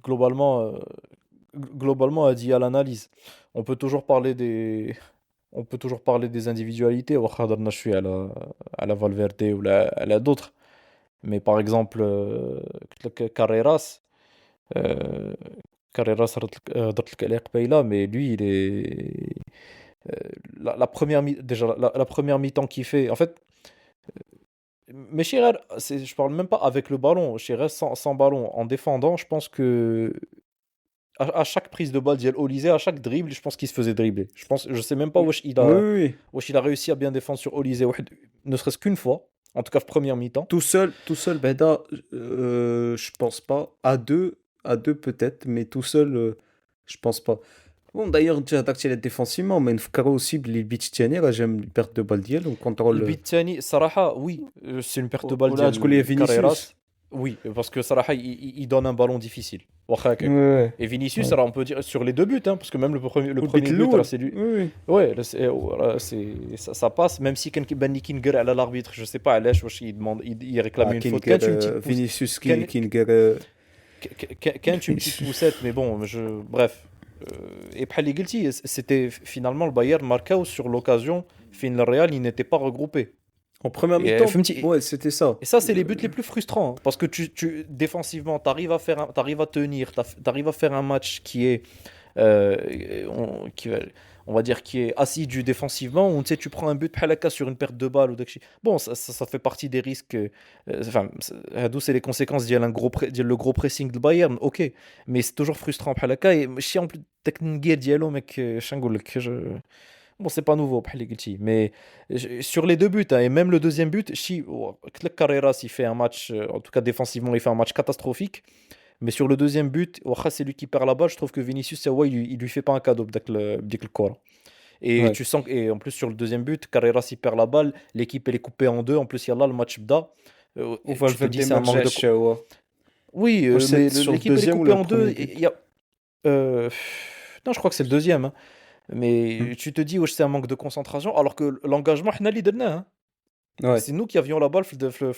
globalement, globalement, a dit à l'analyse, on peut toujours parler on peut toujours parler des individualités. وخا je suis à la Valverde ou à la d'autres. Mais par exemple, Carreras, euh, Carreras هضرت لك عليه قبيله mais lui il est la première déjà la première mi-temps qu'il fait en fait mais Chirer je parle même pas avec le ballon Chirer sans ballon en défendant je pense que à chaque prise de balle d'Yel Olysée à chaque dribble je pense qu'il se faisait dribbler je sais même pas Oui, oui, oui. wesh il a réussi à bien défendre sur Olysée ne serait-ce qu'une fois en tout cas première mi-temps Tout seul, Beda, je pense pas. À deux peut-être, mais tout seul, je pense pas. Bon, d'ailleurs, tu as tactile défensivement, mais il faut aussi les beach tenir, j'aime les pertes de balle d'hier, on Le contrôle. beat الثاني صراحة oui c'est une perte de balle Voilà, tu connais ديال Vinicius. Carreras oui parce que صراحة il donne un ballon difficile واخا هكاك. Ouais. Et Vinicius Ouais. alors on peut dire sur les deux buts hein, parce que même le Ou premier but alors Bitloul. c'est lui Oui, oui. ouais là, ça passe même si كان كيبان لي كينقر على l'arbitre je sais pas علاش واش il Ah, réclamait une faute Kinger, كانت une petite pousse Vinicius كان Kinger. كانت une petite poussette mais bon bref et بحال اللي قلتي c'était finalement le Bayern marqué sur l'occasion fin le Real il n'était pas regroupé En première et mi-temps, فهمتي ouais, c'était ça. et ça, c'est les buts les plus frustrants, hein, parce que défensivement, t'arrives à tenir, t'arrives à faire un match qui est, on va dire, qui est assidu défensivement, où tu sais, tu prends un but Halaka sur une perte de balle ou d'akchi. Bon, ça fait partie des risques. Enfin, d'où c'est les conséquences le gros pressing de Bayern, ok, mais c'est toujours frustrant Halaka et si en plus technique dialogue, mec, bon, c'est pas nouveau, بحال اللي قلتي, mais sur les deux buts, hein, et même le deuxième but, قلت لك Carreras, il fait un match, en tout cas défensivement, il fait un match catastrophique. Mais sur le deuxième but, واخا c'est lui qui perd la balle, je trouve que Vinicius, il lui fait pas un cadeau بديك الكرة. Et Ouais. tu sens et en plus sur le deuxième but, Carreras il perd la balle, l'équipe elle est coupée en deux, en plus yallah le match bda. Ou Et tu te dis Valverde c'est un manque de Marges, ouais. oui, Moi, mais sur le l'équipe elle est deuxième ou coupée le en deux, premier but? il y a euh, non, je crois que c'est le deuxième, hein. Hmm. Mais tu te dis, wesh, c'est un manque de concentration, alors que l'engagement, حنا اللي درناه, hein. Ouais. C'est nous qui avions la balle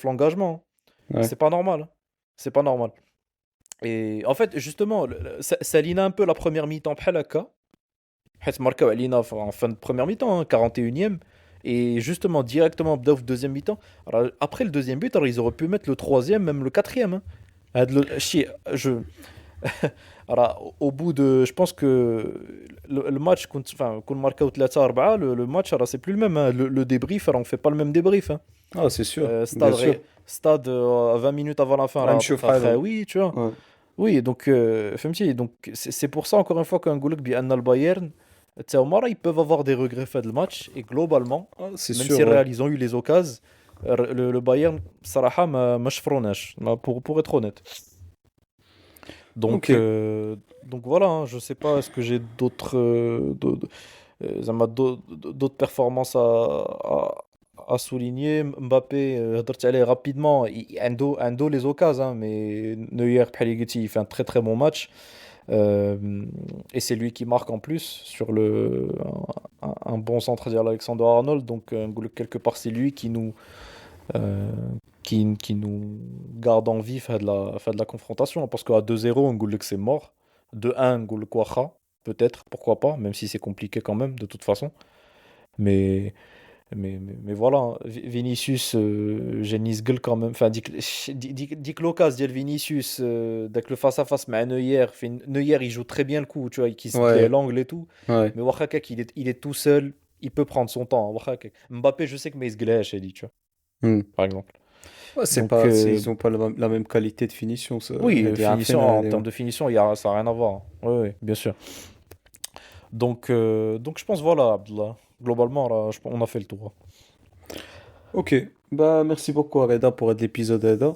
l'engagement, hein. Ouais. C'est pas normal, hein. C'est pas normal. Et en fait, justement, ça aligne un peu la première mi-temps بحال هكا. حيت marqué علينا en fin de première mi-temps, hein, 41e. Et justement, directement, بداو في deuxième mi-temps. Alors, après le deuxième but, alors, ils auraient pu mettre le troisième, même le quatrième. Hein. Alors, au bout de. Je pense que le match, enfin, qu'on marque au 3-4, le match, alors, c'est plus le même. Hein. Le débrief, alors, on fait pas le même débrief. Hein. Ah, c'est sûr, bien Stade, sûr. stade 20 minutes avant la fin, Ah, alors, à peu نشوف près après, حالهم. oui, tu vois. Ouais. Oui, donc, فهمتي, donc c'est pour ça, encore une fois, qu'un Goulouk, بأن البايرن, تاع Mara, ils peuvent avoir des regrets fait le match, et globalement, Ah, c'est même si sûr, le ouais. Real, ils ont eu les occasions, le Bayern, صراحة, ما شفروناش, pour être honnête. Ok. Donc voilà, hein, je sais pas, est-ce que j'ai d'autres performances à souligner. Mbappé, هضرت عليه rapidement, عنده les occasions, hein, mais Neuer, بحال اللي قلتي, il fait un très très bon match. Et c'est lui qui marque en plus sur un bon centre d'Alexander Arnold. Donc, quelque part, c'est lui euh, qui nous garde en vie fait de la confrontation. Parce qu'à 2-0, on dit que c'est mort. 2-1, on dit que peut-être, pourquoi pas, même si c'est compliqué quand même, de toute façon. Mais, mais voilà, hein. Vinicius, j'ai Gueule quand même. Enfin, dit que l'occasion de Vinicius, avec le face-à-face, mais Neuer, Neuer, il joue très bien le coup, tu vois, qui se crée Ouais, l'angle et tout. ouais. Mais Oaxaca, il est tout seul, il peut prendre son temps. Oaxaca. Mbappé, je sais que mais il se glèche, dit, tu vois, Hmm. par exemple. Ouais, Donc, ils ont pas la même qualité de finition. Ça. oui, هادي finition, عارفينها en هادي. termes de finition, ça n'a rien à voir. Oui, oui, bien sûr. Donc je pense, voilà, Abdullah. Globalement, là, on a fait le tour. Ok. Bah, merci beaucoup, Reda, pour l'épisode هذا.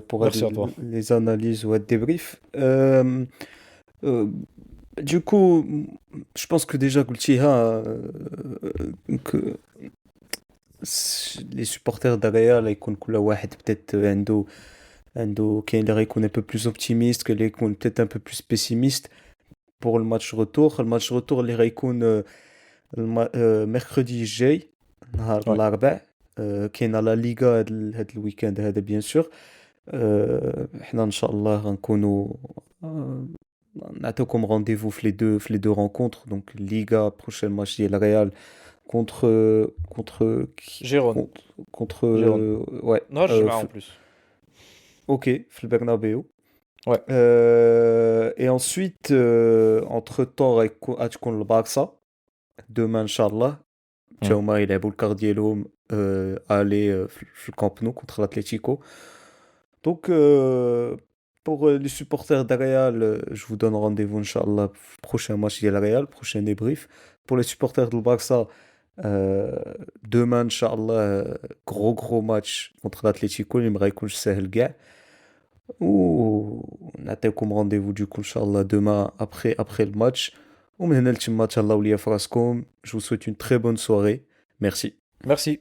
Pour Merci à toi. les analyses ou le débrief. Euh, du coup, je pense que déjà, Gultiha, que les supporters de Real, يكون كل واحد peut-être عنده كاين اللي غيكون un peu plus optimiste, que اللي يكون peut-être un peu plus pessimiste pour le match retour. Le match retour اللي غيكون mercredi الجاي نهار Ouais. الأربع. كاينه لا ليغا هاد الويكاند هذا بيان سور. احنا ان شاء الله غنكونوا نعطيكم رونديفو في لي دو rencontres. Donc Liga, prochain match ديال الريال contre Jérôme. contre Jérôme. ouais Non, je joue en plus. ok في البرنابيو. Ouais. Et ensuite entre-temps غتكون البارسا demain ان شاء الله. Hmm. هما يلعبوا الكار ديالهم aller في الكامب نو contre l'Atlético. Donc, pour les supporters de Real, je vous donne rendez-vous, Inch'Allah, pour le prochain match de Real, prochain débrief. Pour les supporters du Barça, demain, Inch'Allah, gros match contre l'Atlético, il me raconte c'est le gars. Ou on a comme rendez-vous du coup, Inch'Allah, demain après le match. Ou maintenant, le match, Allah, je vous souhaite une très bonne soirée. Merci. Merci.